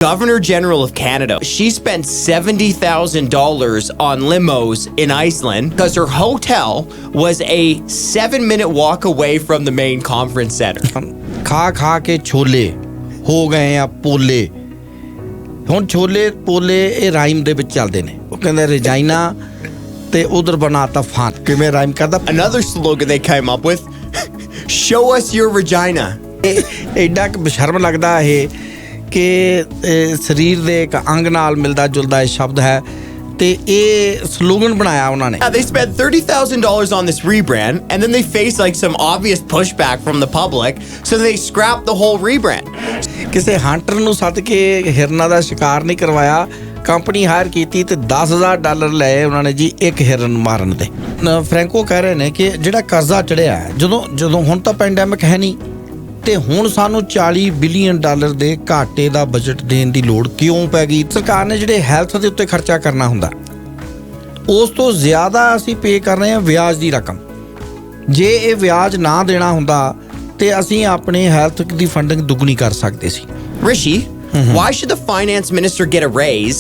Governor General of Canada, she spent $70,000 on limos in Iceland because her hotel was a 7-minute walk away from the main conference center. खा के छोले हो गए ਆ ਪੋਲੇ ਹੁਣ ਛੋਲੇ ਪੋਲੇ ਇਹ ਰਾਈਮ ਦੇ ਵਿੱਚ ਚੱਲਦੇ ਨੇ ਉਹ ਕਹਿੰਦੇ ਰਜਾਈਨਾ ਤੇ ਉਧਰ ਬਣਾਤਾ ਫਾਂਟ ਕਿਵੇਂ ਰਾਈਮ ਕਰਦਾ Another slogan they came up with, show us your vagina. ਐਡਾ ਕਿ ਬਸ਼ਰਮ ਲੱਗਦਾ ਇਹ ਕਿ ਸਰੀਰ ਦੇ ਇੱਕ ਅੰਗ ਨਾਲ ਮਿਲਦਾ ਜੁਲਦਾ ਇਹ ਸ਼ਬਦ ਹੈ ਤੇ ਇਹ ਸਲੋਗਨ ਬਣਾਇਆ ਉਹਨਾਂ ਨੇ They spent $30,000 on this rebrand and then they faced like some obvious pushback from the public, so they scrapped the whole rebrand. ਕਿਸੇ ਹੰਟਰ ਨੂੰ ਸੱਦ ਕੇ ਹਿਰਨਾਂ ਦਾ ਸ਼ਿਕਾਰ ਨਹੀਂ ਕਰਵਾਇਆ ਕੰਪਨੀ ਹਾਇਰ ਕੀਤੀ ਤੇ $10,000 ਲਏ ਉਹਨਾਂ ਨੇ ਜੀ ਇੱਕ ਹਿਰਨ ਮਾਰਨ ਦੇ ਫ੍ਰੈਂਕੋ ਕਹਿ ਰਹੇ ਨੇ ਕਿ ਜਿਹੜਾ ਕਰਜ਼ਾ ਚੜਿਆ ਜਦੋਂ ਹੁਣ ਤਾਂ ਪੈਂਡੈਮਿਕ ਹੈ ਨਹੀਂ ਤੇ ਹੁਣ ਸਾਨੂੰ $40 ਬਿਲੀਅਨ ਦੇ ਘਾਟੇ ਦਾ ਬਜਟ ਦੇਣ ਦੀ ਲੋੜ ਕਿਉਂ ਪੈ ਗਈ ਸਰਕਾਰ ਨੇ ਜਿਹੜੇ ਹੈਲਥ ਦੇ ਉੱਤੇ ਖਰਚਾ ਕਰਨਾ ਹੁੰਦਾ ਉਸ ਤੋਂ ਜ਼ਿਆਦਾ ਅਸੀਂ ਪੇ ਕਰ ਰਹੇ ਹਾਂ ਵਿਆਜ ਦੀ ਰਕਮ ਜੇ ਇਹ ਵਿਆਜ ਨਾ ਦੇਣਾ ਹੁੰਦਾ ਤੇ ਅਸੀਂ ਆਪਣੇ ਹੈਲਥ ਦੀ ਫੰਡਿੰਗ ਦੁੱਗਣੀ ਕਰ ਸਕਦੇ ਸੀ Rishi, why should the finance minister get a raise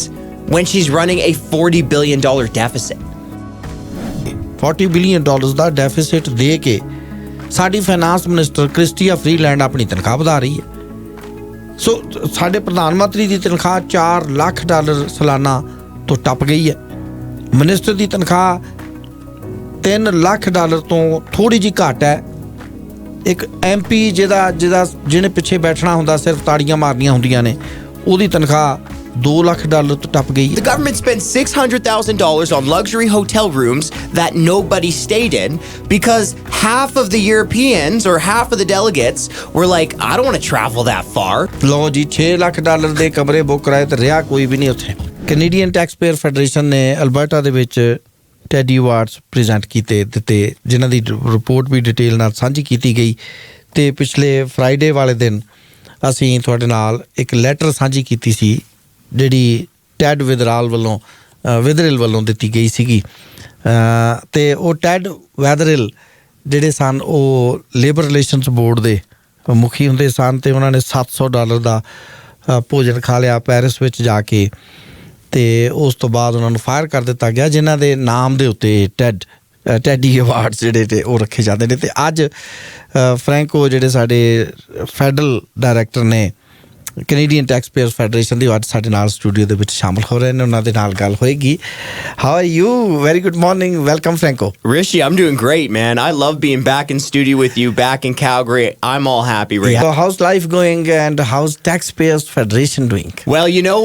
when she's running a $40 billion deficit? $40 billion the deficit ਦੇ ਕੇ ਸਾਡੀ ਫਾਈਨਾਂਸ ਮਿਨਿਸਟਰ ਕ੍ਰਿਸਟੀਆ ਫਰੀਲੈਂਡ ਆਪਣੀ ਤਨਖਾਹ ਵਧਾ ਰਹੀ ਹੈ ਸੋ ਸਾਡੇ ਪ੍ਰਧਾਨ ਮੰਤਰੀ ਦੀ ਤਨਖਾਹ $4 ਲੱਖ ਸਾਲਾਨਾ ਤੋਂ ਟੱਪ ਗਈ ਹੈ ਮਿਨਿਸਟਰ ਦੀ ਤਨਖਾਹ $3 ਲੱਖ ਤੋਂ ਥੋੜੀ ਜਿਹੀ ਘੱਟ ਹੈ ਇੱਕ MP ਜਿਹਨੇ ਪਿੱਛੇ ਬੈਠਣਾ ਹੁੰਦਾ ਸਿਰਫ ਤਾੜੀਆਂ ਮਾਰਨੀਆਂ ਹੁੰਦੀਆਂ ਨੇ ਉਹਦੀ ਤਨਖਾਹ $2 ਲੱਖ ਤੋਂ ਟੱਪ ਗਈ The government spent $600,000 on luxury hotel rooms that nobody stayed in because half of the Europeans or half of the delegates were like, I don't want to travel that far. ਲਓ ਜੀ $6 ਲੱਖ ਦੇ ਕਮਰੇ ਬੁੱਕ ਕਰਾਏ ਤੇ ਰਿਹਾ ਕੋਈ ਵੀ ਨਹੀਂ ਉੱਥੇ ਕੈਨੇਡੀਅਨ ਟੈਕਸਪੇਅਰ ਫੈਡਰੇਸ਼ਨ ਨੇ ਅਲਬਰਟਾ ਦੇ ਵਿੱਚ ਟੈਡੀ ਅਵਾਰਡਸ ਪ੍ਰੈਜ਼ੈਂਟ ਦਿੱਤੇ ਜਿਨ੍ਹਾਂ ਦੀ ਰਿਪੋਰਟ ਵੀ ਡਿਟੇਲ ਨਾਲ ਸਾਂਝੀ ਕੀਤੀ ਗਈ ਤੇ ਪਿਛਲੇ ਫਰਾਈਡੇ ਵਾਲੇ ਦਿਨ ਅਸੀਂ ਤੁਹਾਡੇ ਨਾਲ ਇੱਕ ਲੈਟਰ ਸਾਂਝੀ ਕੀਤੀ ਸੀ ਜਿਹੜੀ ਟੈਡ ਵਿਦਰਿਲ ਵੱਲੋਂ ਦਿੱਤੀ ਗਈ ਸੀਗੀ ਤੇ ਉਹ ਟੈਡ ਵੈਦਰਿਲ ਜਿਹੜੇ ਸਨ ਉਹ ਲੇਬਰ ਰਿਲੇਸ਼ਨਸ ਬੋਰਡ ਦੇ ਮੁਖੀ ਹੁੰਦੇ ਸਨ ਤੇ ਉਹਨਾਂ ਨੇ $700 ਦਾ ਭੋਜਨ ਖਾ ਲਿਆ ਪੈਰਿਸ ਵਿੱਚ ਜਾ ਕੇ ਤੇ ਉਸ ਤੋਂ ਬਾਅਦ ਉਹਨਾਂ ਨੂੰ ਫਾਇਰ ਕਰ ਦਿੱਤਾ ਗਿਆ ਜਿਨ੍ਹਾਂ ਦੇ ਨਾਮ ਦੇ ਉੱਤੇ ਟੈਡੀ ਅਵਾਰਡਸ ਜਿਹੜੇ ਤੇ ਉਹ ਰੱਖੇ ਜਾਂਦੇ ਨੇ ਤੇ ਅੱਜ ਫ੍ਰੈਂਕੋ ਜਿਹੜੇ ਸਾਡੇ ਫੈਡਰਲ ਡਾਇਰੈਕਟਰ ਨੇ Canadian Taxpayers Federation ਦੀ ਅੱਜ ਸਾਡੇ ਨਾਲ ਸਟੂਡੀਓ ਦੇ ਵਿੱਚ ਸ਼ਾਮਲ ਹੋ ਰਹੇ ਨੇ ਉਹਨਾਂ ਦੇ ਨਾਲ ਗੱਲ ਹੋਏਗੀ How are you? Very good morning. Welcome, Franco. Rishi, I'm doing great, man. I love being back in studio with you, back in Calgary. I'm all happy right now. So how's life going and how's Taxpayers Federation doing? Well, you know,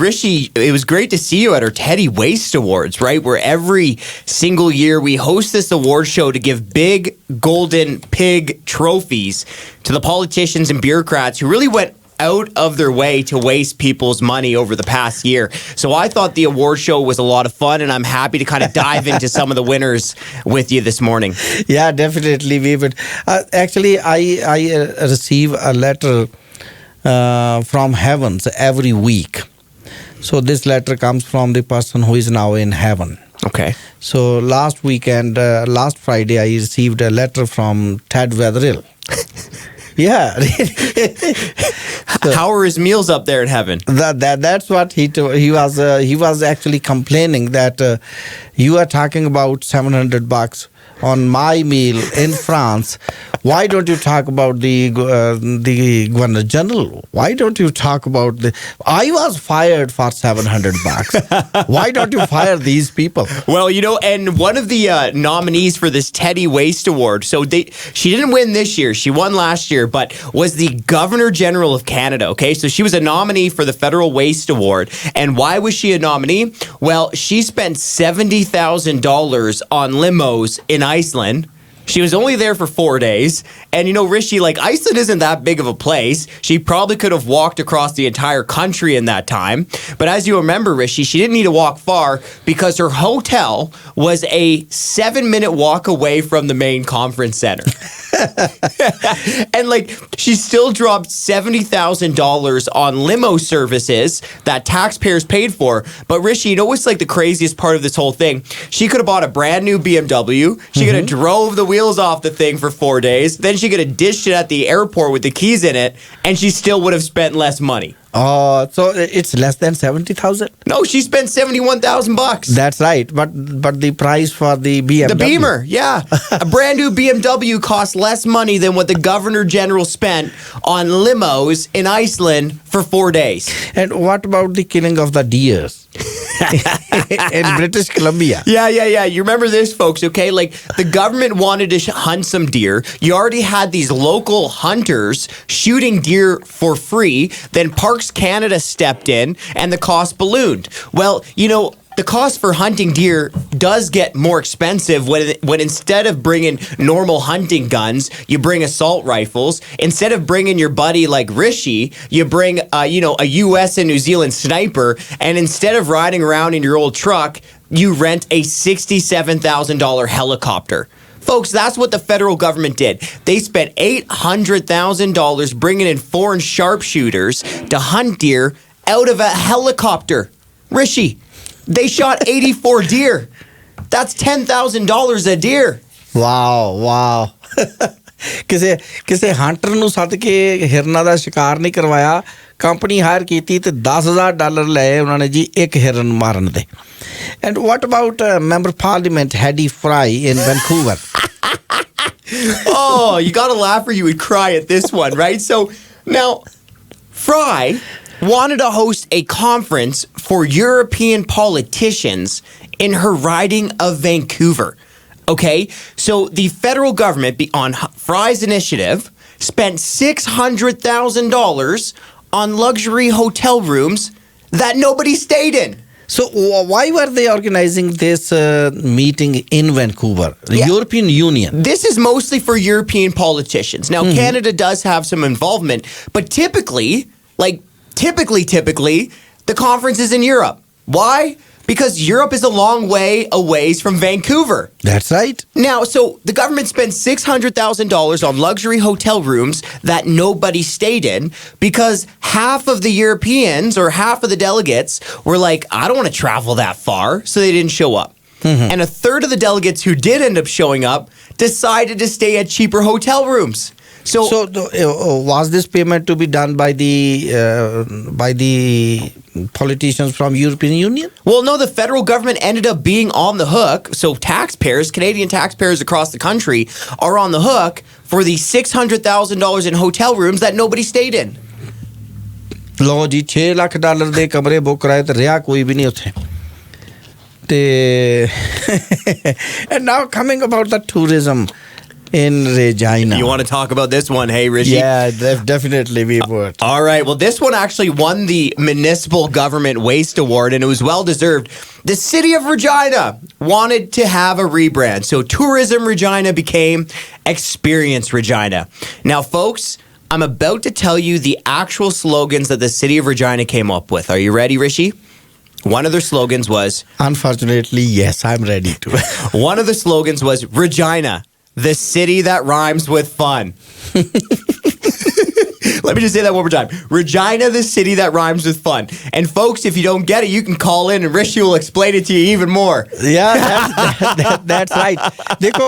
Rishi, it was great to see you at our Teddy Waste Awards, right? Where every single year we host this award show to give big golden pig trophies to the politicians and bureaucrats who really went out of their way to waste people's money over the past year. So I thought the award show was a lot of fun and I'm happy to kind of dive into some of the winners with you this morning. Yeah, definitely we would. Actually, I receive a letter from heavens every week. So this letter comes from the person who is now in heaven. Okay. So last weekend, last Friday, I received a letter from Ted Wetherill. Yeah. How are his meals up there in heaven? That's what he was actually complaining that you are talking about $700 on my meal in France. Why don't you talk about the Governor General? Why don't you talk about I was fired for $700. Why don't you fire these people? Well, you know, and one of the nominees for this Teddy Waste Award, so she didn't win this year. She won last year, but was the Governor General of Canada, okay? So she was a nominee for the Federal Waste Award. And why was she a nominee? Well, she spent $70,000 on limos in Iceland. She was only there for 4 days. And, you know, Rishi, like, Iceland isn't that big of a place. She probably could have walked across the entire country in that time. But as you remember, Rishi, she didn't need to walk far because her hotel was a 7-minute walk away from the main conference center. And, like, she still dropped $70,000 on limo services that taxpayers paid for. But, Rishi, you know what's, like, the craziest part of this whole thing? She could have bought a brand new BMW. She could have drove the wheels off the thing for 4 days. Then she could have dished it at the airport with the keys in it, and she still would have spent less money. Oh, so it's less than 70,000. No, she spent $71,000. That's right, but the price for the BMW. The Beamer, yeah. A brand new BMW costs less money than what the Governor General spent on limos in Iceland for 4 days. And what about the killing of the deers in British Columbia? Yeah. You remember this, folks, okay? Like, the government wanted to hunt some deer. You already had these local hunters shooting deer for free. Then Parks Canada stepped in, and the cost ballooned. Well, the cost for hunting deer does get more expensive when instead of bringing normal hunting guns, you bring assault rifles. Instead of bringing your buddy like Rishi, you bring a U.S. and New Zealand sniper. And instead of riding around in your old truck, you rent a $67,000 helicopter. Folks, that's what the federal government did. They spent $800,000 bringing in foreign sharpshooters to hunt deer out of a helicopter. Rishi, they shot 84 deer. That's $10,000 a deer. Wow. ਕਿਸੇ hunter ਨੂੰ ਸੱਦ ਕੇ ਹਿਰਨਾਂ ਦਾ ਸ਼ਿਕਾਰ ਨਹੀਂ ਕਰਵਾਇਆ, company Haier ਕੀਤੀ ਤੇ $10,000 ਲਏ ਉਹਨਾਂ ਨੇ ਜੀ ਇੱਕ ਹਿਰਨ ਮਾਰਨ ਦੇ. And what about Member Parliament Hedy Fry in Vancouver? Oh, you gotta laugh or you would cry at this one, right? So now, Fry wanted to host a conference for European politicians in her riding of Vancouver. Okay, so the federal government, on Fry's initiative, spent $600,000 on luxury hotel rooms that nobody stayed in. So why were they organizing this meeting in Vancouver, the European Union? This is mostly for European politicians. Now, Canada does have some involvement, but typically, the conference is in Europe. Why? Because Europe is a long way away from Vancouver. That's right. Now, so the government spent $600,000 on luxury hotel rooms that nobody stayed in because half of the Europeans or half of the delegates were like, I don't want to travel that far, so they didn't show up. And a third of the delegates who did end up showing up decided to stay at cheaper hotel rooms. So was this payment to be done by the politicians from European Union? Well, no, the federal government ended up being on the hook. So taxpayers, Canadian taxpayers across the country, are on the hook for the $600,000 in hotel rooms that nobody stayed in. ਲਓ ਜੀ $6 ਲੱਖ ਦੇ ਕਮਰੇ book ਕਰਾਏ ਤੇ ਰਿਹਾ ਕੋਈ ਵੀ ਨਹੀਂ ਉੱਥੇ. And now coming about the tourism in Regina. You want to talk about this one, hey, Rishi? Yeah, definitely we would. All right. Well, this one actually won the Municipal Government Waste Award, and it was well-deserved. The city of Regina wanted to have a rebrand. So Tourism Regina became Experience Regina. Now, folks, I'm about to tell you the actual slogans that the city of Regina came up with. Are you ready, Rishi? One of their slogans was... Unfortunately, yes, I'm ready to. One of the slogans was Regina, the city that rhymes with fun. Let me just say that one more time. Regina, the city that rhymes with fun. And folks, if you don't get it, you can call in and Rishi will explain it to you even more. Yeah, that's right. ਦੇਖੋ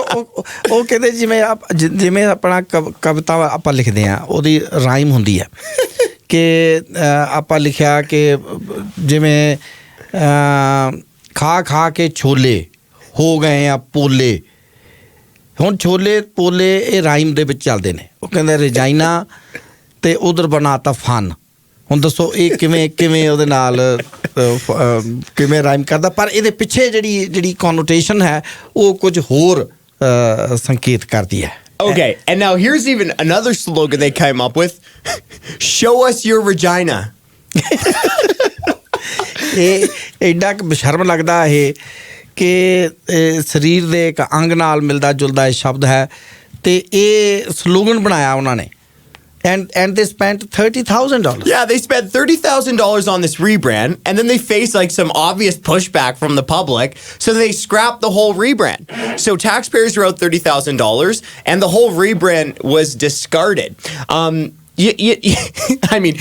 ਉਹ ਕਹਿੰਦੇ ਜਿਵੇਂ ਆਪਣਾ ਕਵਿਤਾ ਆਪਾਂ ਲਿਖਦੇ ਆ ਉਹਦੀ ਰਾਈਮ ਹੁੰਦੀ ਹੈ ਕਿ ਆਪਾਂ ਲਿਖਿਆ ਕਿ ਜਿਵੇਂ ਖਾ ਕੇ ਛੋਲੇ ਹੋ ਗਏ ਆ ਪੋਲੇ. ਹੁਣ ਛੋਲੇ ਪੋਲੇ ਇਹ ਰਾਈਮ ਦੇ ਵਿੱਚ ਚੱਲਦੇ ਨੇ. ਉਹ ਕਹਿੰਦੇ ਰਜਾਈਨਾ ਤੇ ਉਧਰ ਬਣਾਤਾ ਫਨ. ਹੁਣ ਦੱਸੋ ਇਹ ਕਿਵੇਂ ਉਹਦੇ ਨਾਲ ਕਿਵੇਂ ਰਾਈਮ ਕਰਦਾ, ਪਰ ਇਹਦੇ ਪਿੱਛੇ ਜਿਹੜੀ ਕਨੋਟੇਸ਼ਨ ਹੈ ਉਹ ਕੁਝ ਹੋਰ ਸੰਕੇਤ ਕਰਦੀ ਹੈ. Okay, and now here's even another slogan they came up with. Show us your Regina. ਇਹ ਐਡਾ ਬਸ਼ਰਮ ਲੱਗਦਾ ਇਹ ਕਿ ਸਰੀਰ ਦੇ ਇੱਕ ਅੰਗ ਨਾਲ ਮਿਲਦਾ ਜੁਲਦਾ ਇਹ ਸ਼ਬਦ ਹੈ ਤੇ ਇਹ ਸਲੋਗਨ ਬਣਾਇਆ ਉਹਨਾਂ ਨੇ. And they spent $30,000. Yeah, they spent $30,000 on this rebrand, and then they faced like some obvious pushback from the public, so they scrapped the whole rebrand. So taxpayers wrote $30,000, and the whole rebrand was discarded. I mean,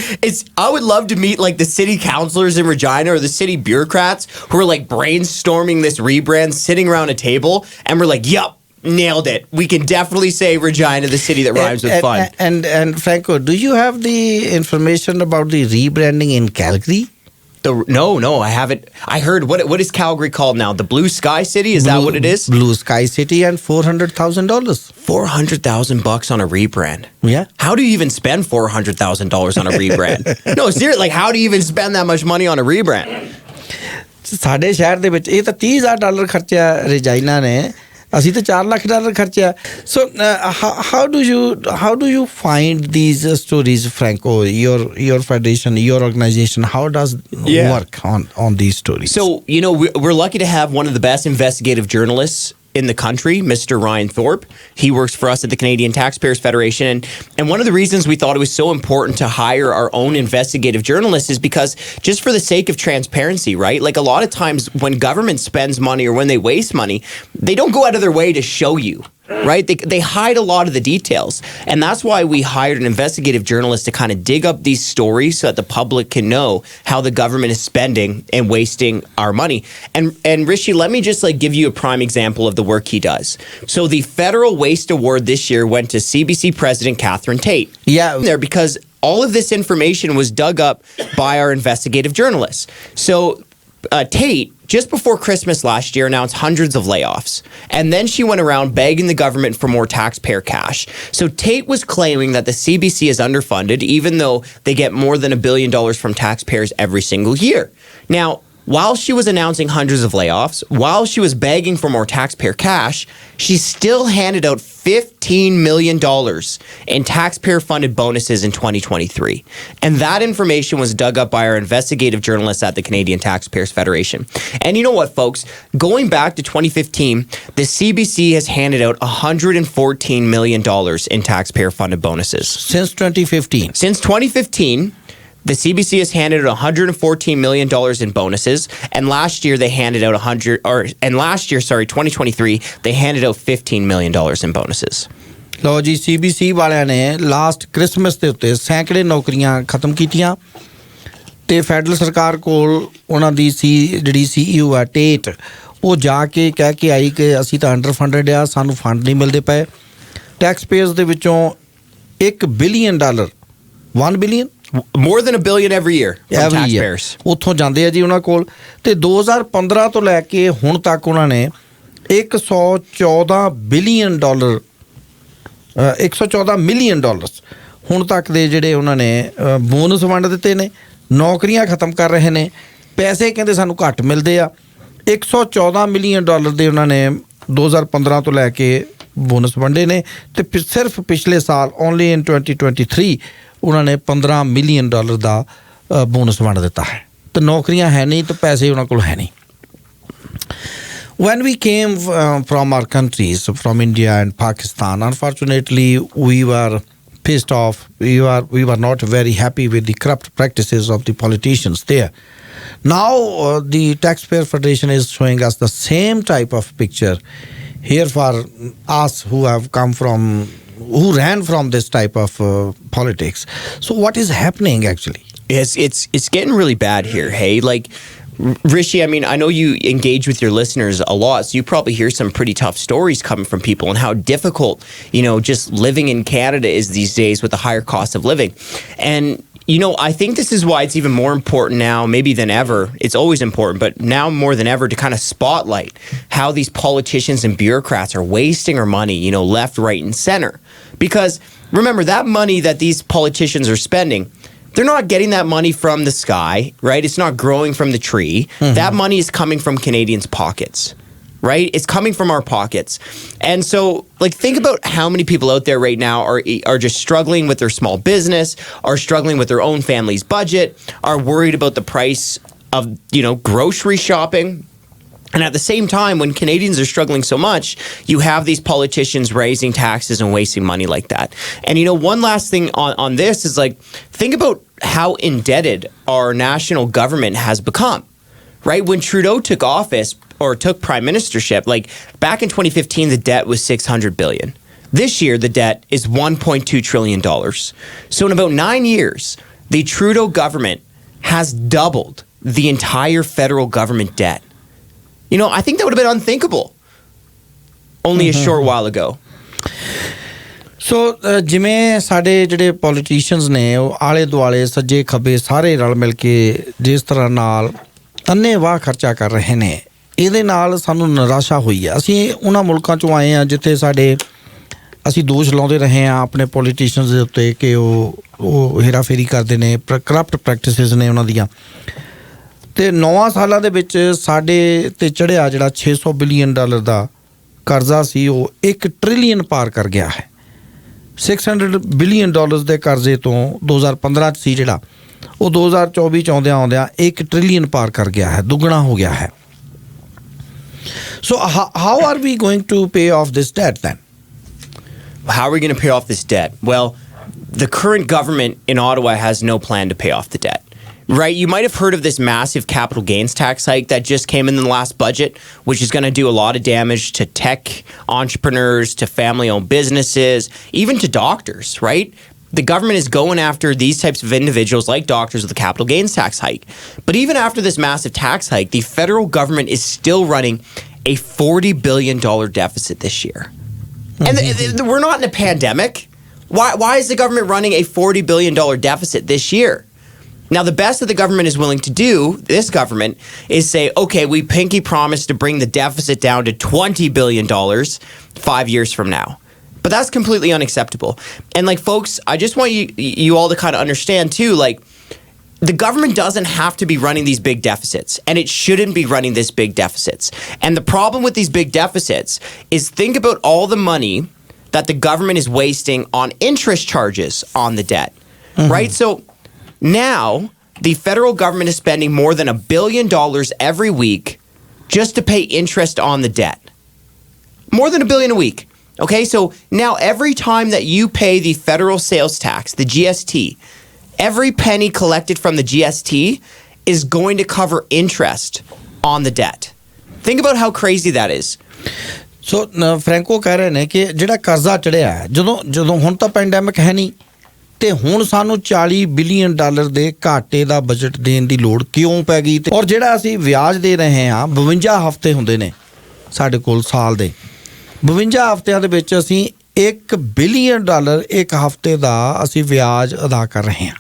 I would love to meet like the city councilors in Regina or the city bureaucrats who are like brainstorming this rebrand, sitting around a table, and we're like, yup. nailed it. We can definitely say Regina, the city that rhymes with fun. And Franco, do you have the information about the rebranding in Calgary? No, I haven't. I heard what is Calgary called now? The Blue Sky City? Is that what it is? Blue Sky City, and $400,000. $400,000 on a rebrand. Yeah. How do you even spend $400,000 on a rebrand? No, seriously, like how do you even spend that much money on a rebrand? ਸਾਡੇ ਸ਼ਹਿਰ ਦੇ ਵਿੱਚ ਇਹ ਤਾਂ $30,000 ਖਰਚਿਆ Regina ਨੇ ਅਸੀਂ ਤਾਂ $4 lakh ਖਰਚਿਆ so how do you find these stories Franco your federation your organization how does work on these stories so we're lucky to have one of the best investigative journalists in the country, Mr. Ryan Thorpe. He works for us at the Canadian Taxpayers Federation. And one of the reasons we thought it was so important to hire our own investigative journalists is because just for the sake of transparency, right? Like a lot of times when government spends money or when they waste money, they don't go out of their way to show you. Right? They hide a lot of the details. And that's why we hired an investigative journalist to kind of dig up these stories so that the public can know how the government is spending and wasting our money. And Rishi, let me just like give you a prime example of the work he does. So the Federal Waste Award this year went to CBC President Catherine Tate. Yeah. There because all of this information was dug up by our investigative journalists. So Tate, just before Christmas last year, announced hundreds of layoffs. And then she went around begging the government for more taxpayer cash. So Tate was claiming that the CBC is underfunded, even though they get more than $1 billion from taxpayers every single year. Now, while she was announcing hundreds of layoffs, while she was begging for more taxpayer cash, she still handed out $15 million in taxpayer-funded bonuses in 2023. And that information was dug up by our investigative journalists at the Canadian Taxpayers Federation. And you know what, folks? Going back to 2015, the CBC has handed out $114 million in taxpayer-funded bonuses. Since 2015? Since 2015... the CBC has handed out $114 million in bonuses, and last year they handed out 2023, they handed out $15 million in bonuses. ਲਓ ਜੀ CBC ਵਾਲਿਆਂ ਨੇ last Christmas ਦੇ ਉੱਤੇ ਸੈਂਕੜੇ ਨੌਕਰੀਆਂ ਖਤਮ ਕੀਤੀਆਂ ਤੇ ਫੈਡਰਲ ਸਰਕਾਰ ਕੋਲ ਉਹਨਾਂ ਦੀ ਜਿਹੜੀ CEO ਆ ਟੇਟ ਉਹ ਜਾ ਕੇ ਕਹਿ ਕੇ ਆਈ ਕਿ ਅਸੀਂ ਤਾਂ ਅੰਡਰ ਫੰਡਡ ਆ ਸਾਨੂੰ ਫੰਡ ਨਹੀਂ ਮਿਲਦੇ ਪਏ ਟੈਕਸ ਪੇਅਰਸ ਦੇ ਵਿੱਚੋਂ $1 billion 1 billion More than $1 billion every year from taxpayers. ਉੱਥੋਂ ਜਾਂਦੇ ਆ ਜੀ ਉਹਨਾਂ ਕੋਲ ਤੇ 2015 ਤੋਂ ਲੈ ਕੇ ਹੁਣ ਤੱਕ ਉਹਨਾਂ ਨੇ $114 billion $114 million ਹੁਣ ਤੱਕ ਦੇ ਜਿਹੜੇ ਉਹਨਾਂ ਨੇ ਬੋਨਸ ਵੰਡ ਦਿੱਤੇ ਨੇ ਨੌਕਰੀਆਂ ਖਤਮ ਕਰ ਰਹੇ ਨੇ ਪੈਸੇ ਕਹਿੰਦੇ ਸਾਨੂੰ ਘੱਟ ਮਿਲਦੇ ਆ $114 million ਦੇ ਉਹਨਾਂ ਨੇ 2015 ਤੋਂ ਲੈ ਕੇ ਬੋਨਸ ਵੰਡੇ ਨੇ ਤੇ ਸਿਰਫ ਪਿਛਲੇ ਸਾਲ ਓਨਲੀ ਇਨ 2023 ਉਹਨਾਂ ਨੇ $15 million ਦਾ ਬੋਨਸ ਵੰਡ ਦਿੱਤਾ ਹੈ ਤੇ ਨੌਕਰੀਆਂ ਹੈ ਨਹੀਂ ਤੇ ਪੈਸੇ ਉਹਨਾਂ ਕੋਲ ਹੈ ਨਹੀਂ When we came from our countries, from India and Pakistan, unfortunately, we were pissed off. We were not very happy with the corrupt practices of the politicians there. Now, the Taxpayer Federation is showing us the same type of picture here for us who ran from this type of politics. So what is happening actually? It's getting really bad here, hey? Like, Rishi, I mean, I know you engage with your listeners a lot, so you probably hear some pretty tough stories coming from people and how difficult, just living in Canada is these days with the higher cost of living. And, I think this is why it's even more important now, maybe than ever. It's always important, but now more than ever to kind of spotlight how these politicians and bureaucrats are wasting our money, left, right, and center. Because remember, that money that these politicians are spending, they're not getting that money from the sky, right? It's not growing from the tree. Mm-hmm. That money is coming from Canadians' pockets, right? It's coming from our pockets. And so, think about how many people out there right now are just struggling with their small business, are struggling with their own family's budget, are worried about the price of, grocery shopping. And at the same time, when Canadians are struggling so much, you have these politicians raising taxes and wasting money like that. And, one last thing on this is think about how indebted our national government has become, right? When Trudeau took office or took prime ministership, back in 2015, the debt was $600 billion. This year, the debt is $1.2 trillion. So in about 9 years, the Trudeau government has doubled the entire federal government debt. I think that would have been unthinkable only a short while ago. ਸੋ ਜਿਵੇਂ ਸਾਡੇ ਜਿਹੜੇ politicians ਨੇ ਉਹ ਆਲੇ ਦੁਆਲੇ ਸੱਜੇ ਖੱਬੇ ਸਾਰੇ ਰਲ ਮਿਲ ਕੇ ਜਿਸ ਤਰ੍ਹਾਂ ਨਾਲ ਅੰਨ੍ਹੇਵਾਹ ਖਰਚਾ ਕਰ ਰਹੇ ਨੇ ਇਹਦੇ ਨਾਲ ਸਾਨੂੰ ਨਿਰਾਸ਼ਾ ਹੋਈ ਹੈ। ਅਸੀਂ ਉਹਨਾਂ ਮੁਲਕਾਂ 'ਚੋਂ ਆਏ ਹਾਂ ਜਿੱਥੇ ਅਸੀਂ ਦੋਸ਼ ਲਾਉਂਦੇ ਰਹੇ ਹਾਂ ਆਪਣੇ ਪੋਲੀਟੀਸ਼ੀਅਨਸ ਦੇ ਉੱਤੇ ਕਿ ਉਹ ਹੇਰਾਫੇਰੀ ਕਰਦੇ ਨੇ, ਕਰਪਟ ਪ੍ਰੈਕਟਿਸਿਸ ਨੇ ਉਹਨਾਂ ਦੀਆਂ। ਅਤੇ 9 ਸਾਲਾਂ ਦੇ ਵਿੱਚ ਸਾਡੇ 'ਤੇ ਚੜ੍ਹਿਆ ਜਿਹੜਾ $600 ਬਿਲੀਅਨ ਦਾ ਕਰਜ਼ਾ ਸੀ ਉਹ 1 ਟ੍ਰਿਲੀਅਨ ਪਾਰ ਕਰ ਗਿਆ ਹੈ। $600 ਬਿਲੀਅਨ ਦੇ ਕਰਜ਼ੇ ਤੋਂ 2015 'ਚ ਸੀ ਜਿਹੜਾ ਉਹ 2024 'ਚ ਆਉਂਦਿਆਂ 1 ਟ੍ਰਿਲੀਅਨ ਪਾਰ ਕਰ ਗਿਆ ਹੈ, ਦੁੱਗਣਾ ਹੋ ਗਿਆ ਹੈ। So how are we going to pay off this debt then? How are we going to pay off this debt? Well, the current government in Ottawa has no plan to pay off the debt. Right, you might have heard of this massive capital gains tax hike that just came in the last budget, which is going to do a lot of damage to tech entrepreneurs, to family-owned businesses, even to doctors, right? The government is going after these types of individuals like doctors with the capital gains tax hike. But even after this massive tax hike, the federal government is still running a $40 billion deficit this year. And we're not in a pandemic. Why is the government running a $40 billion deficit this year? Now, the best that the government is willing to do, this government, is say, okay, we pinky promise to bring the deficit down to $20 billion 5 years from now. But that's completely unacceptable. And, like, folks, I just want you all to kind of understand, too, like, the government doesn't have to be running these big deficits, and it shouldn't be running this big deficits. And the problem with these big deficits is think about all the money that the government is wasting on interest charges on the debt, right? So now, the federal government is spending more than $1 billion every week just to pay interest on the debt. More than $1 billion a week. Okay, so now every time that you pay the federal sales tax, the GST, every penny collected from the GST is going to cover interest on the debt. Think about how crazy that is. So, Franco ਕਹਿ ਰਹੇ ਨੇ ਕਿ ਜਿਹੜਾ ਕਰਜ਼ਾ ਚੜਿਆ ਹੈ ਜਦੋਂ ਹੁਣ ਤਾਂ ਪੈਂਡੈਮਿਕ ਹੈ ਨਹੀਂ ਅਤੇ ਹੁਣ ਸਾਨੂੰ $40 ਬਿਲੀਅਨ ਦੇ ਘਾਟੇ ਦਾ ਬਜਟ ਦੇਣ ਦੀ ਲੋੜ ਕਿਉਂ ਪੈ ਗਈ? ਔਰ ਜਿਹੜਾ ਅਸੀਂ ਵਿਆਜ ਦੇ ਰਹੇ ਹਾਂ 52 ਹਫ਼ਤੇ ਹੁੰਦੇ ਨੇ ਸਾਡੇ ਕੋਲ ਸਾਲ ਦੇ 52 ਹਫ਼ਤਿਆਂ ਦੇ ਵਿੱਚ ਅਸੀਂ $1 ਬਿਲੀਅਨ ਇੱਕ ਹਫ਼ਤੇ ਦਾ ਅਸੀਂ ਵਿਆਜ ਅਦਾ ਕਰ ਰਹੇ ਹਾਂ।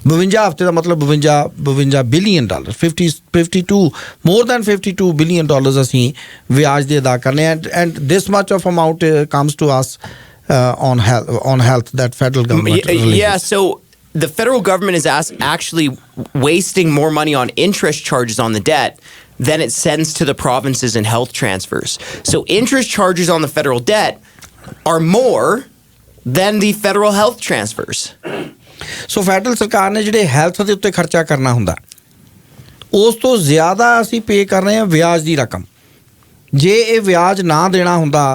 52 ਹਫ਼ਤੇ ਦਾ ਮਤਲਬ 52 ਬਿਲੀਅਨ 52 more than $52 ਬਿਲੀਅਨ ਅਸੀਂ ਵਿਆਜ ਦੇ ਅਦਾ ਕਰਨੇ and this much of amount comes to us on health that federal government releases. Yeah, so the federal government is actually wasting more money on interest charges on the debt than it sends to the provinces in health transfers. So interest charges on the federal debt are more than the federal health transfers. So federal ਸਰਕਾਰ ਨੇ ਜਿਹੜੇ health ਦੇ ਉੱਤੇ ਖਰਚਾ ਕਰਨਾ ਹੁੰਦਾ ਉਸ ਤੋਂ ਜ਼ਿਆਦਾ ਅਸੀਂ ਪੇ ਕਰ ਰਹੇ ਹਾਂ ਵਿਆਜ ਦੀ ਰਕਮ। ਜੇ ਇਹ ਵਿਆਜ ਨਾ ਦੇਣਾ ਹੁੰਦਾ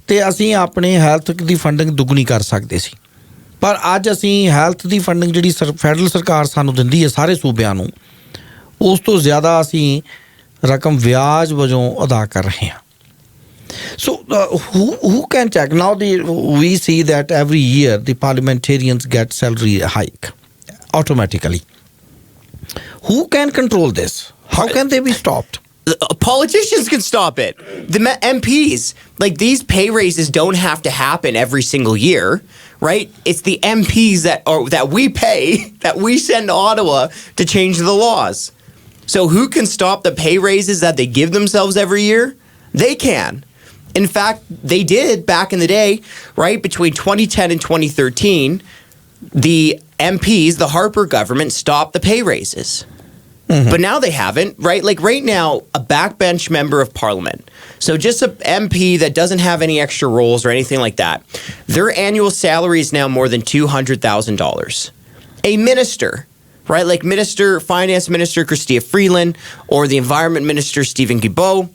ਅਤੇ ਅਸੀਂ ਆਪਣੇ ਹੈਲਥ ਦੀ ਫੰਡਿੰਗ ਦੁੱਗਣੀ ਕਰ ਸਕਦੇ ਸੀ। ਪਰ ਅੱਜ ਅਸੀਂ ਹੈਲਥ ਦੀ ਫੰਡਿੰਗ ਜਿਹੜੀ ਫੈਡਰਲ ਸਰਕਾਰ ਸਾਨੂੰ ਦਿੰਦੀ ਹੈ ਸਾਰੇ ਸੂਬਿਆਂ ਨੂੰ ਉਸ ਤੋਂ ਜ਼ਿਆਦਾ ਅਸੀਂ ਰਕਮ ਵਿਆਜ ਵਜੋਂ ਅਦਾ ਕਰ ਰਹੇ ਹਾਂ। So who can check? Now we see that every year the parliamentarians get salary hike automatically. Who can control this? How can they be stopped? Politicians can stop it. The MPs, like these pay raises don't have to happen every single year, right? It's the MPs that we pay, that we send to Ottawa to change the laws. So who can stop the pay raises that they give themselves every year? They can. In fact, they did back in the day, right? Between 2010 and 2013, the MPs, the Harper government, stopped the pay raises. But now they haven't, right? Like right now, a backbench member of parliament, so just an MP that doesn't have any extra roles or anything like that, their annual salary is now more than $200,000. A minister, right? Like Finance Minister Chrystia Freeland or the Environment Minister Stephen Guilbeault,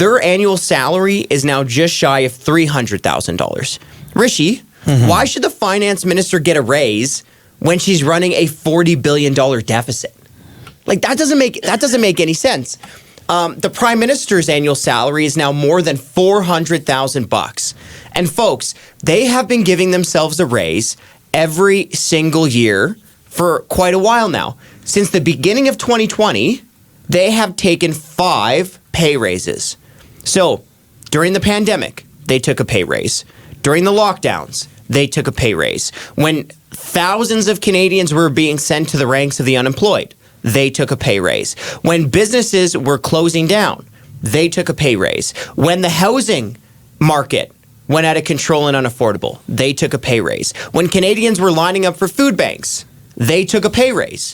their annual salary is now just shy of $300,000. Rishi, why should the Finance Minister get a raise when she's running a $40 billion deficit? Like that doesn't make any sense. The Prime Minister's annual salary is now more than $400,000. And folks, they have been giving themselves a raise every single year for quite a while now. Since the beginning of 2020, they have taken 5 pay raises. So during the pandemic, they took a pay raise. During the lockdowns, they took a pay raise. When thousands of Canadians were being sent to the ranks of the unemployed, they took a pay raise. When businesses were closing down, they took a pay raise. When the housing market went out of control and unaffordable, they took a pay raise. When Canadians were lining up for food banks, they took a pay raise.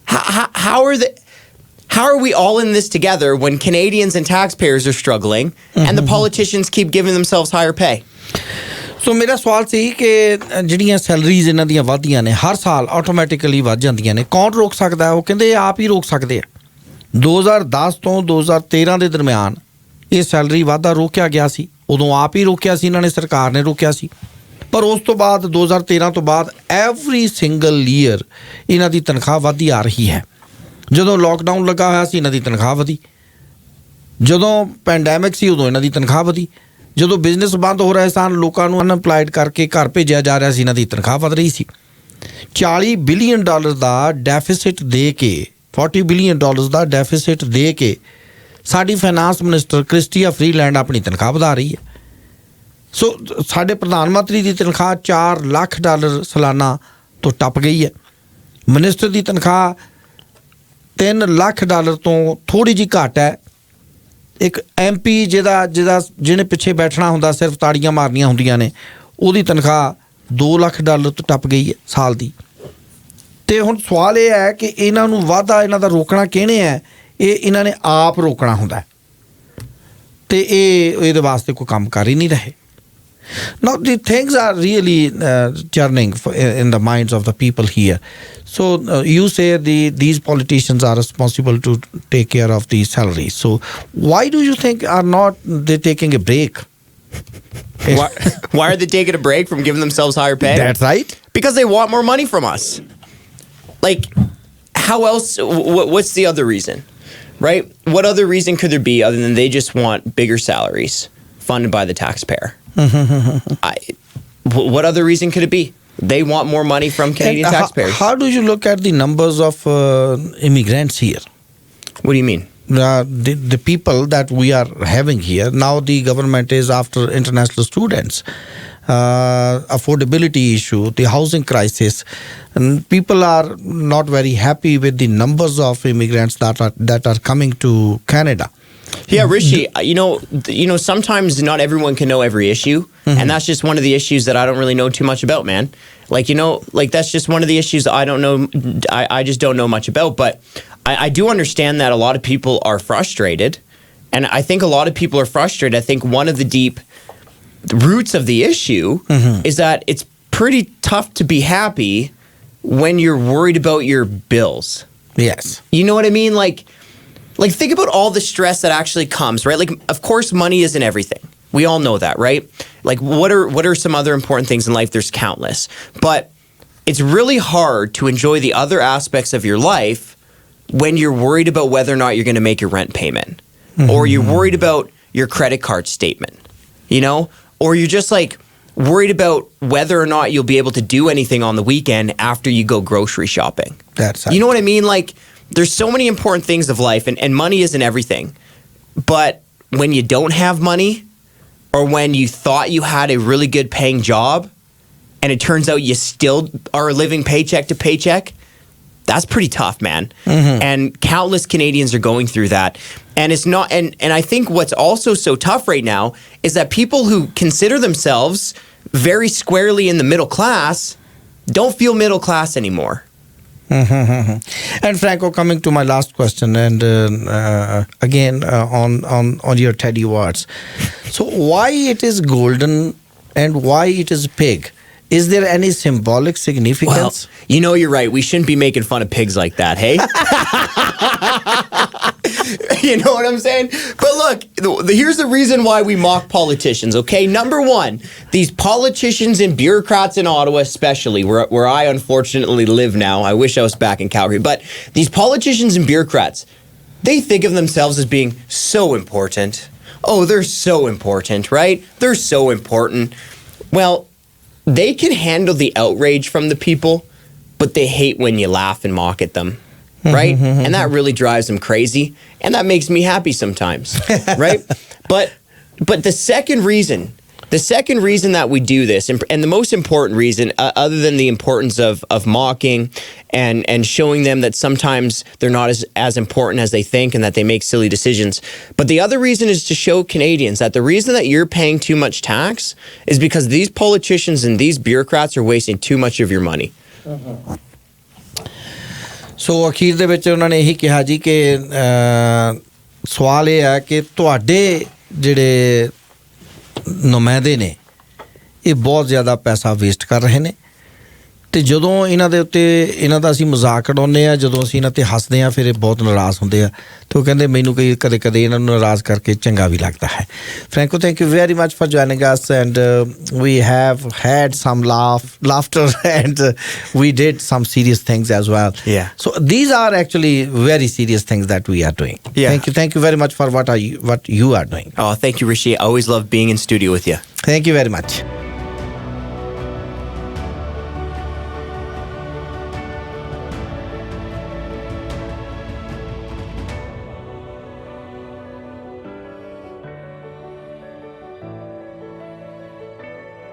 How are we all in this together when Canadians and taxpayers are struggling and the politicians keep giving themselves higher pay? ਸੋ ਮੇਰਾ ਸਵਾਲ ਸੀ ਕਿ ਜਿਹੜੀਆਂ salaries ਇਹਨਾਂ ਦੀਆਂ ਵਧਦੀਆਂ ਨੇ ਹਰ ਸਾਲ automatically ਵੱਧ ਜਾਂਦੀਆਂ ਨੇ, ਕੌਣ ਰੋਕ ਸਕਦਾ? ਉਹ ਕਹਿੰਦੇ ਆਪ ਹੀ ਰੋਕ ਸਕਦੇ ਆ। 2010 ਤੋਂ 2013 ਦੇ ਦਰਮਿਆਨ ਇਹ ਸੈਲਰੀ ਵਾਧਾ ਰੋਕਿਆ ਗਿਆ ਸੀ, ਉਦੋਂ ਆਪ ਹੀ ਰੋਕਿਆ ਸੀ ਇਹਨਾਂ ਨੇ, ਸਰਕਾਰ ਨੇ ਰੋਕਿਆ ਸੀ। ਪਰ ਉਸ ਤੋਂ ਬਾਅਦ 2013 ਤੋਂ ਬਾਅਦ ਐਵਰੀ ਸਿੰਗਲ ਈਅਰ ਇਹਨਾਂ ਦੀ ਤਨਖਾਹ ਵਧਦੀ ਆ ਰਹੀ ਹੈ। ਜਦੋਂ ਲੋਕਡਾਊਨ ਲੱਗਾ ਹੋਇਆ ਸੀ ਇਹਨਾਂ ਦੀ ਤਨਖਾਹ ਵਧੀ, ਜਦੋਂ ਪੈਂਡੈਮਿਕ ਸੀ ਉਦੋਂ ਇਹਨਾਂ ਦੀ ਤਨਖਾਹ ਵਧੀ, ਜਦੋਂ ਬਿਜ਼ਨਸ ਬੰਦ ਹੋ ਰਹੇ ਸਨ ਲੋਕਾਂ ਨੂੰ ਅਨਐਮਪਲਾਇਡ ਕਰਕੇ ਘਰ ਭੇਜਿਆ ਜਾ ਰਿਹਾ ਸੀ ਇਹਨਾਂ ਦੀ ਤਨਖਾਹ ਵਧ ਰਹੀ ਸੀ। $40 ਬਿਲੀਅਨ ਦਾ ਡੈਫਿਸਿਟ ਦੇ ਕੇ, $40 ਬਿਲੀਅਨ ਦਾ ਡੈਫਿਸਿਟ ਦੇ ਕੇ ਸਾਡੀ ਫਾਈਨਾਂਸ ਮਿਨਿਸਟਰ ਕ੍ਰਿਸਟੀਆ ਫਰੀਲੈਂਡ ਆਪਣੀ ਤਨਖਾਹ ਵਧਾ ਰਹੀ ਹੈ। ਸੋ ਸਾਡੇ ਪ੍ਰਧਾਨ ਮੰਤਰੀ ਦੀ ਤਨਖਾਹ $4 ਲੱਖ ਸਾਲਾਨਾ ਤੋਂ ਟੱਪ ਗਈ ਹੈ। ਮਿਨਿਸਟਰ ਦੀ ਤਨਖਾਹ $3 ਲੱਖ ਤੋਂ ਥੋੜ੍ਹੀ ਜਿਹੀ ਘੱਟ ਹੈ। ਇੱਕ MP ਜਿਹਨੇ ਪਿੱਛੇ ਬੈਠਣਾ ਹੁੰਦਾ, ਸਿਰਫ ਤਾੜੀਆਂ ਮਾਰਨੀਆਂ ਹੁੰਦੀਆਂ ਨੇ, ਉਹਦੀ ਤਨਖਾਹ $2 ਲੱਖ ਤੋਂ ਟੱਪ ਗਈ ਹੈ ਸਾਲ ਦੀ। ਅਤੇ ਹੁਣ ਸਵਾਲ ਇਹ ਹੈ ਕਿ ਇਹਨਾਂ ਨੂੰ ਵਾਧਾ ਇਹਨਾਂ ਦਾ ਰੋਕਣਾ ਕਿਹਨੇ ਹੈ? ਇਹ ਇਹਨਾਂ ਨੇ ਆਪ ਰੋਕਣਾ ਹੁੰਦਾ ਅਤੇ ਇਹਦੇ ਵਾਸਤੇ ਕੋਈ ਕੰਮ ਕਰ ਹੀ ਨਹੀਂ ਰਹੇ। Now, the things are really churning in the minds of the people here. So, you say these politicians are responsible to take care of these salaries. So, why do you think are not they taking a break? Why are they taking a break from giving themselves higher pay? That's right. Because they want more money from us. Like, how else? What's the other reason? Right? What other reason could there be other than they just want bigger salaries funded by the taxpayer? What other reason could it be? They want more money from Canadian taxpayers. How do you look at the numbers of immigrants here? What do you mean? The people that we are having here, now the government is after international students, affordability issue, the housing crisis, and people are not very happy with the numbers of immigrants that are coming to Canada. Yeah, Rishi, you know, sometimes not everyone can know every issue, and that's just one of the issues that I don't really know too much about, man. Like, you know, like that's just one of the issues I don't know, I just don't know much about, but I do understand that a lot of people are frustrated, and I think a lot of people are frustrated. I think one of the deep roots of the issue is that it's pretty tough to be happy when you're worried about your bills. Yes. You know what I mean? Like think about all the stress that actually comes, right? Like, of course, money isn't everything. We all know that, right? Like, what are some other important things in life? There's countless. But it's really hard to enjoy the other aspects of your life when you're worried about whether or not you're going to make your rent payment. Or you're worried about your credit card statement, you know? Or you're just, like, worried about whether or not you'll be able to do anything on the weekend after you go grocery shopping. That's right. You know what I mean? Like, there's so many important things of life, and money isn't everything. But when you don't have money, or when you thought you had a really good paying job, and it turns out you still are living paycheck to paycheck, that's pretty tough, man. And countless Canadians are going through that. And it's not, and I think what's also so tough right now is that people who consider themselves very squarely in the middle class don't feel middle class anymore. And Franco, coming to my last question, and again on your Teddy words. So why it is golden and why it is pig? Is there any symbolic significance? Well, you know, you're right. We shouldn't be making fun of pigs like that, hey? You know what I'm saying? But look, here's the reason why we mock politicians, okay? Number one, these politicians and bureaucrats in Ottawa especially, where I unfortunately live now. I wish I was back in Calgary. But these politicians and bureaucrats, they think of themselves as being so important. Oh, they're so important, right? They're so important. Well, they can handle the outrage from the people, but they hate when you laugh and mock at them, right? And that really drives them crazy, and that makes me happy sometimes, right? But the second reason The second reason that we do this, and the most important reason, other than the importance of mocking and showing them that sometimes they're not as important as they think and that they make silly decisions, but the other reason is to show Canadians that the reason that you're paying too much tax is because these politicians and these bureaucrats are wasting too much of your money. ਸੋ ਅਖੀਰ ਦੇ ਵਿੱਚ ਉਹਨਾਂ ਨੇ ਇਹੀ ਕਿਹਾ ਜੀ ਕਿ ਸਵਾਲ ਇਹ ਹੈ ਕਿ ਤੁਹਾਡੇ ਜਿਹੜੇ ਨੁਮਾਇੰਦੇ ਨੇ ਇਹ ਬਹੁਤ ਜ਼ਿਆਦਾ ਪੈਸਾ ਵੇਸਟ ਕਰ ਰਹੇ ਨੇ ਅਤੇ ਜਦੋਂ ਇਹਨਾਂ ਦੇ ਉੱਤੇ ਇਹਨਾਂ ਦਾ ਅਸੀਂ ਮਜ਼ਾਕ ਉਡਾਉਂਦੇ ਹਾਂ, ਜਦੋਂ ਅਸੀਂ ਇਹਨਾਂ 'ਤੇ ਹੱਸਦੇ ਹਾਂ, ਫਿਰ ਇਹ ਬਹੁਤ ਨਾਰਾਜ਼ ਹੁੰਦੇ ਆ ਅਤੇ ਉਹ ਕਹਿੰਦੇ ਮੈਨੂੰ ਕਦੇ ਕਦੇ ਇਹਨਾਂ ਨੂੰ ਨਾਰਾਜ਼ ਕਰਕੇ ਚੰਗਾ ਵੀ ਲੱਗਦਾ ਹੈ. Franco, thank you very much for joining us, and we have had some laughter and we did some serious things as well. Yeah. So these are actually very serious things that we are doing. Yeah. Thank you very much for what you are doing. Oh, thank you, Rishi. I always love being in studio with you. Thank you very much.